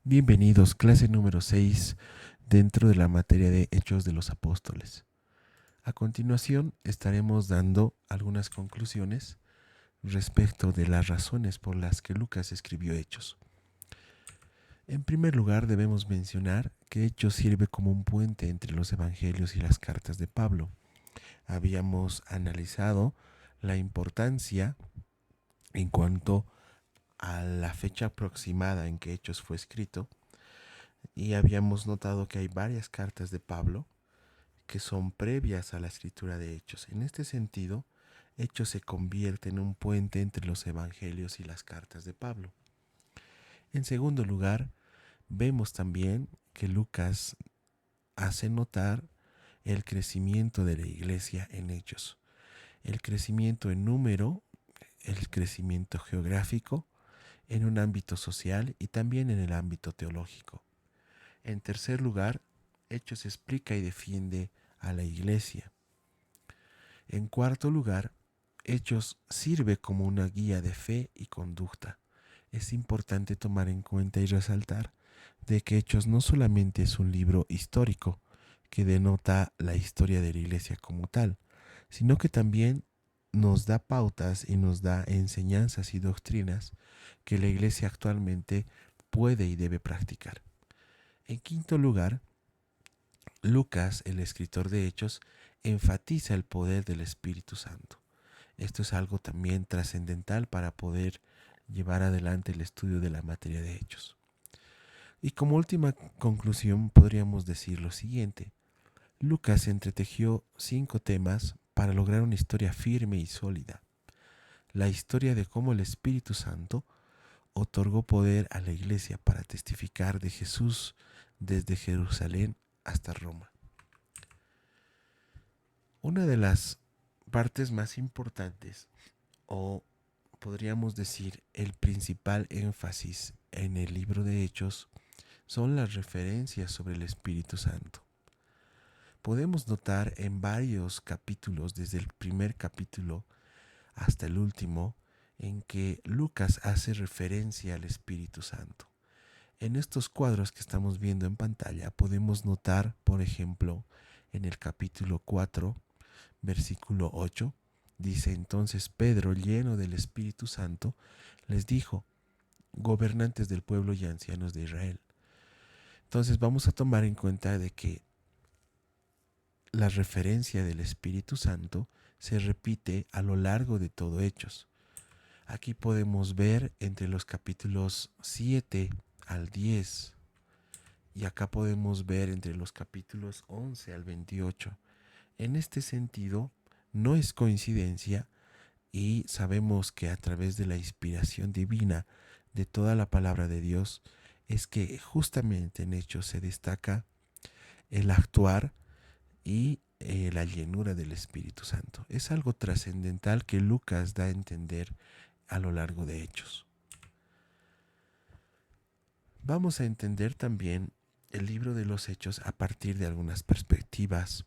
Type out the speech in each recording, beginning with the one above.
Bienvenidos, clase número 6 dentro de la materia de Hechos de los Apóstoles. A continuación estaremos dando algunas conclusiones respecto de las razones por las que Lucas escribió Hechos. En primer lugar, debemos mencionar que Hechos sirve como un puente entre los evangelios y las cartas de Pablo. Habíamos analizado la importancia en cuanto a la fecha aproximada en que Hechos fue escrito y habíamos notado que hay varias cartas de Pablo que son previas a la escritura de Hechos. En este sentido, Hechos se convierte en un puente entre los evangelios y las cartas de Pablo. En segundo lugar, vemos también que Lucas hace notar el crecimiento de la iglesia en Hechos. El crecimiento en número, el crecimiento geográfico, en un ámbito social y también en el ámbito teológico. En tercer lugar, Hechos explica y defiende a la iglesia. En cuarto lugar, Hechos sirve como una guía de fe y conducta. Es importante tomar en cuenta y resaltar de que Hechos no solamente es un libro histórico que denota la historia de la iglesia como tal, sino que también nos da pautas y nos da enseñanzas y doctrinas que la iglesia actualmente puede y debe practicar. En quinto lugar, Lucas, el escritor de Hechos, enfatiza el poder del Espíritu Santo. Esto es algo también trascendental para poder llevar adelante el estudio de la materia de Hechos. Y como última conclusión podríamos decir lo siguiente. Lucas entretejió 5 temas para lograr una historia firme y sólida. La historia de cómo el Espíritu Santo otorgó poder a la iglesia para testificar de Jesús desde Jerusalén hasta Roma. Una de las partes más importantes, o podríamos decir el principal énfasis en el libro de Hechos, son las referencias sobre el Espíritu Santo. Podemos notar en varios capítulos, desde el primer capítulo hasta el último, en que Lucas hace referencia al Espíritu Santo. En estos cuadros que estamos viendo en pantalla podemos notar, por ejemplo, en el capítulo 4, versículo 8, dice: entonces Pedro, lleno del Espíritu Santo, les dijo: gobernantes del pueblo y ancianos de Israel. Entonces vamos a tomar en cuenta de que la referencia del Espíritu Santo se repite a lo largo de todo Hechos. Aquí podemos ver entre los capítulos 7 al 10 y acá podemos ver entre los capítulos 11 al 28. En este sentido, no es coincidencia y sabemos que a través de la inspiración divina de toda la palabra de Dios es que justamente en Hechos se destaca el actuar y la llenura del Espíritu Santo. Es algo trascendental que Lucas da a entender a lo largo de Hechos. Vamos a entender también el libro de los Hechos a partir de algunas perspectivas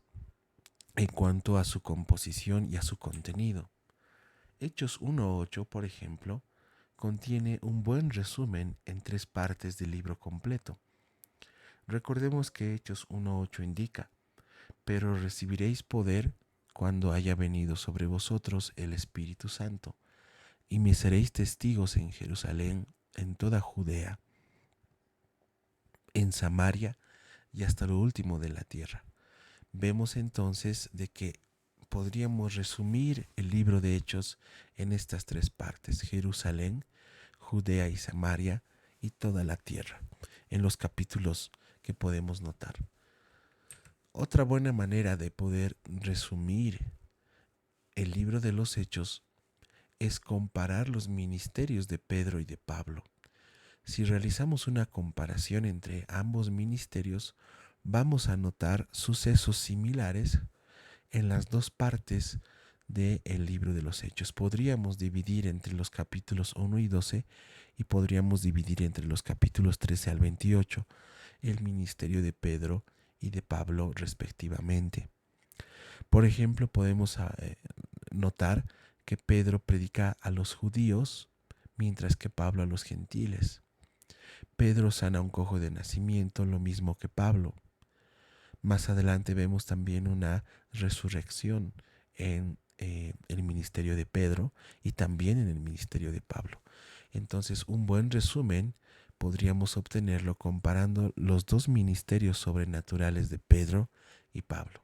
en cuanto a su composición y a su contenido. Hechos 1.8, por ejemplo, contiene un buen resumen en 3 partes del libro completo. Recordemos que Hechos 1.8 indica: pero recibiréis poder cuando haya venido sobre vosotros el Espíritu Santo, y me seréis testigos en Jerusalén, en toda Judea, en Samaria y hasta lo último de la tierra. Vemos entonces de que podríamos resumir el libro de Hechos en estas 3 partes: Jerusalén, Judea y Samaria y toda la tierra, en los capítulos que podemos notar. Otra buena manera de poder resumir el libro de los Hechos es comparar los ministerios de Pedro y de Pablo. Si realizamos una comparación entre ambos ministerios, vamos a notar sucesos similares en las 2 partes del libro de los Hechos. Podríamos dividir entre los capítulos 1 y 12 y podríamos dividir entre los capítulos 13 al 28 el ministerio de Pedro y de Pablo respectivamente. Por ejemplo, podemos notar que Pedro predica a los judíos mientras que Pablo a los gentiles. Pedro sana a un cojo de nacimiento, lo mismo que Pablo. Más adelante vemos también una resurrección en el ministerio de Pedro y también en el ministerio de Pablo. Entonces, un buen resumen podríamos obtenerlo comparando los dos ministerios sobrenaturales de Pedro y Pablo.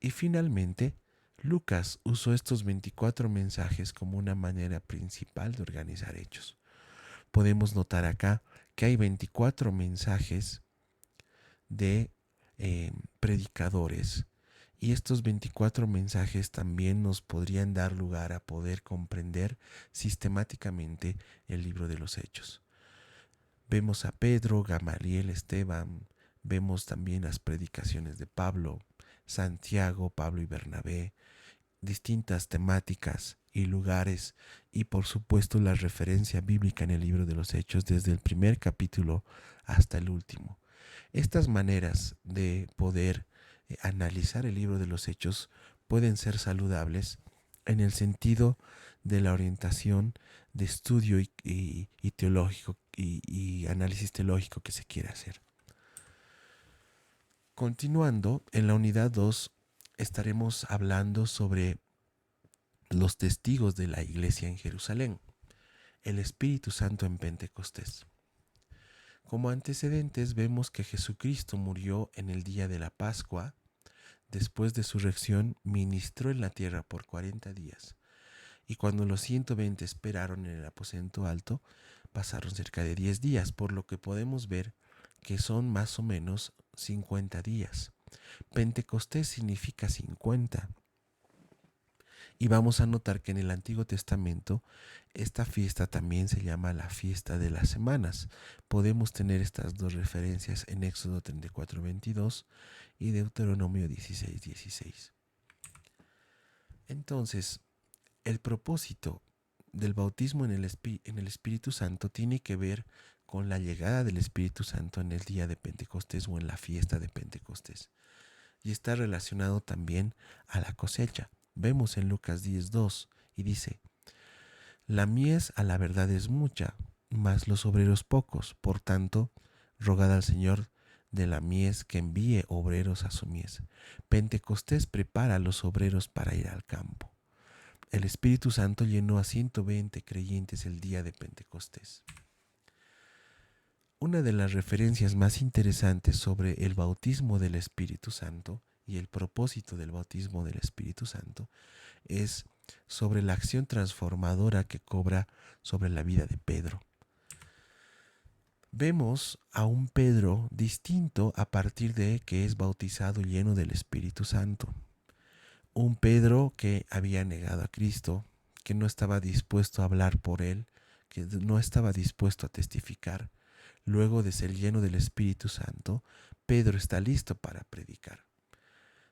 Y finalmente, Lucas usó estos 24 mensajes como una manera principal de organizar hechos. Podemos notar acá que hay 24 mensajes de predicadores, y estos 24 mensajes también nos podrían dar lugar a poder comprender sistemáticamente el libro de los Hechos. Vemos a Pedro, Gamaliel, Esteban, vemos también las predicaciones de Pablo, Santiago, Pablo y Bernabé, distintas temáticas y lugares, y por supuesto la referencia bíblica en el libro de los Hechos desde el primer capítulo hasta el último. Estas maneras de poder analizar el libro de los Hechos pueden ser saludables en el sentido de la orientación de estudio y teológico y análisis teológico que se quiere hacer. Continuando, en la unidad 2 estaremos hablando sobre los testigos de la iglesia en Jerusalén, el Espíritu Santo en Pentecostés. Como antecedentes vemos que Jesucristo murió en el día de la Pascua. Después de su resurrección ministró en la tierra por 40 días. Y cuando los 120 esperaron en el aposento alto, pasaron cerca de 10 días, por lo que podemos ver que son más o menos 50 días. Pentecostés significa 50. Y vamos a notar que en el Antiguo Testamento esta fiesta también se llama la fiesta de las semanas. Podemos tener estas dos referencias en Éxodo 34:22 y Deuteronomio 16:16. Entonces, el propósito del bautismo en el Espíritu Santo tiene que ver con la llegada del Espíritu Santo en el día de Pentecostés o en la fiesta de Pentecostés. Y está relacionado también a la cosecha. Vemos en Lucas 10:2 y dice: la mies a la verdad es mucha, mas los obreros pocos. Por tanto, rogad al Señor de la mies que envíe obreros a su mies. Pentecostés prepara a los obreros para ir al campo. El Espíritu Santo llenó a 120 creyentes el día de Pentecostés. Una de las referencias más interesantes sobre el bautismo del Espíritu Santo y el propósito del bautismo del Espíritu Santo es sobre la acción transformadora que cobra sobre la vida de Pedro. Vemos a un Pedro distinto a partir de que es bautizado lleno del Espíritu Santo. Un Pedro que había negado a Cristo, que no estaba dispuesto a hablar por él, que no estaba dispuesto a testificar. Luego de ser lleno del Espíritu Santo, Pedro está listo para predicar,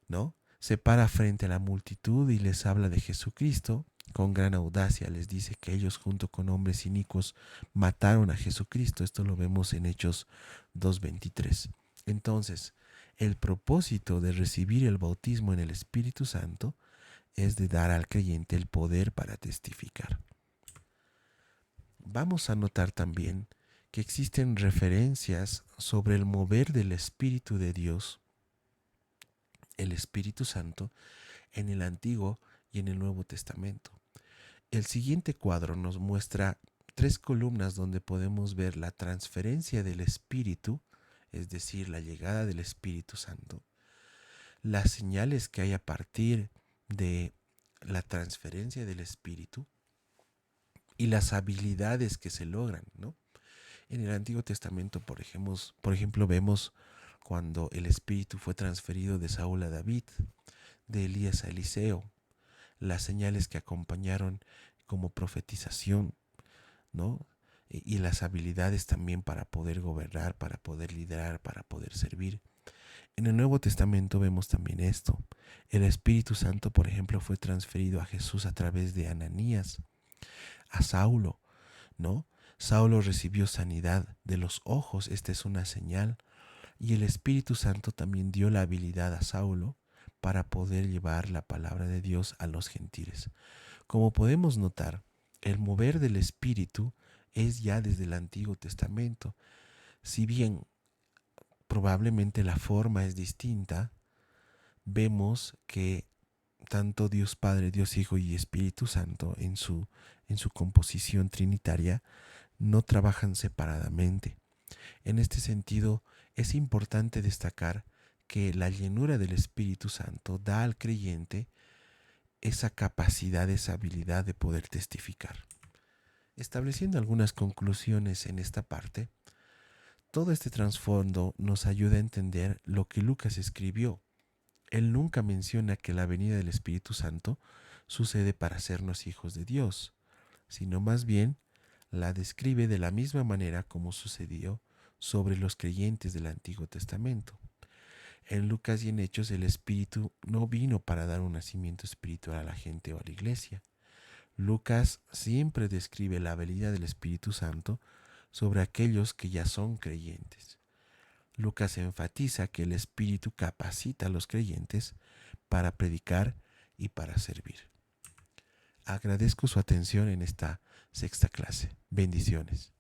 ¿no? Se para frente a la multitud y les habla de Jesucristo. Con gran audacia les dice que ellos junto con hombres inicuos mataron a Jesucristo. Esto lo vemos en Hechos 2:23. Entonces, el propósito de recibir el bautismo en el Espíritu Santo es de dar al creyente el poder para testificar. Vamos a notar también que existen referencias sobre el mover del Espíritu de Dios, el Espíritu Santo, en el Antiguo y en el Nuevo Testamento. El siguiente cuadro nos muestra 3 columnas donde podemos ver la transferencia del Espíritu, es decir, la llegada del Espíritu Santo, las señales que hay a partir de la transferencia del Espíritu y las habilidades que se logran, ¿no? En el Antiguo Testamento, por ejemplo, vemos cuando el Espíritu fue transferido de Saúl a David, de Elías a Eliseo, las señales que acompañaron como profetización, ¿no? Y las habilidades también para poder gobernar, para poder liderar, para poder servir. En el Nuevo Testamento vemos también esto. El Espíritu Santo, por ejemplo, fue transferido a Jesús a través de Ananías, a Saulo, ¿no? Saulo recibió sanidad de los ojos, esta es una señal, y el Espíritu Santo también dio la habilidad a Saulo para poder llevar la palabra de Dios a los gentiles. Como podemos notar, el mover del Espíritu es ya desde el Antiguo Testamento. Si bien probablemente la forma es distinta, vemos que tanto Dios Padre, Dios Hijo y Espíritu Santo en su composición trinitaria no trabajan separadamente. En este sentido, es importante destacar que la llenura del Espíritu Santo da al creyente esa capacidad, esa habilidad de poder testificar. Estableciendo algunas conclusiones en esta parte, todo este trasfondo nos ayuda a entender lo que Lucas escribió. Él nunca menciona que la venida del Espíritu Santo sucede para hacernos hijos de Dios, sino más bien la describe de la misma manera como sucedió sobre los creyentes del Antiguo Testamento. En Lucas y en Hechos el Espíritu no vino para dar un nacimiento espiritual a la gente o a la iglesia. Lucas siempre describe la venida del Espíritu Santo sobre aquellos que ya son creyentes. Lucas enfatiza que el Espíritu capacita a los creyentes para predicar y para servir. Agradezco su atención en esta sexta clase. Bendiciones.